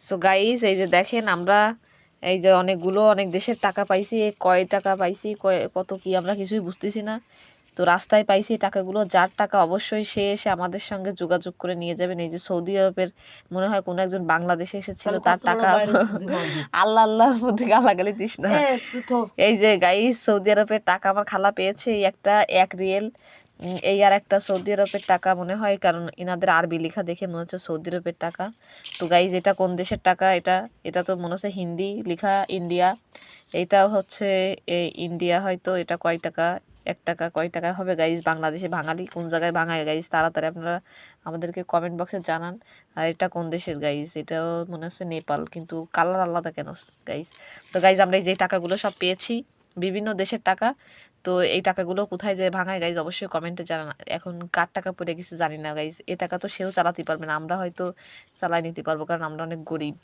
So guys এই যে দেখেন আমরা এই যে অনেক দেশের টাকা পাইছি, কয় টাকা পাইছি, কত কি আমরা কিছুই বুঝতেছি না। তো রাস্তায় পাইছি টাকাগুলো, যার টাকা অবশ্যই সে এসে আমাদের সঙ্গে যোগাযোগ করে নিয়ে যাবেন। এই যে সৌদি আরবের মনে হয় কোনো একজন বাংলাদেশে এসেছিল, তার টাকা আল্লাহ আল্লাহর মধ্যে গালাগালি দিস না। এই যে গাইস সৌদি আরবের টাকা আমার খালা পেয়েছে, এই একটা 1 রিয়েল, এই আর একটা সৌদি আরবের টাকা মনে হয়, কারণ ইনাদের আরবি লেখা দেখে মনে হচ্ছে সৌদি আরবের টাকা। তো গাইস এটা কোন দেশের টাকা? এটা এটা তো মনে হচ্ছে হিন্দি লেখা, ইন্ডিয়া। এটা হচ্ছে ইন্ডিয়া হয়তো। এটা কয় টাকা? 1 টাকা কয় টাকা হবে গাইস? বাংলাদেশে ভাঙালি কোন জায়গায় ভাঙায় গাইস? তাড়াতাড়ি আপনারা আমাদেরকে কমেন্ট বক্সে জানান। আর এটা কোন দেশের গাইস? এটাও মনে হচ্ছে নেপাল, কিন্তু কালার আলাদা কেন গাইস? তো গাইস আমরা এই যে টাকাগুলো সব পেয়েছি, বিভিন্ন দেশের টাকা। তো এই টাকাগুলো কোথায় যে ভাঙায় গাইস অবশ্যই কমেন্টে জানান। এখন কার টাকা পড়ে গেছে জানি না গাইস, এ টাকা তো সেও চালাতে পারবে না, আমরা হয়তো চালাই নিতে পারবো, কারণ আমরা অনেক গরিব।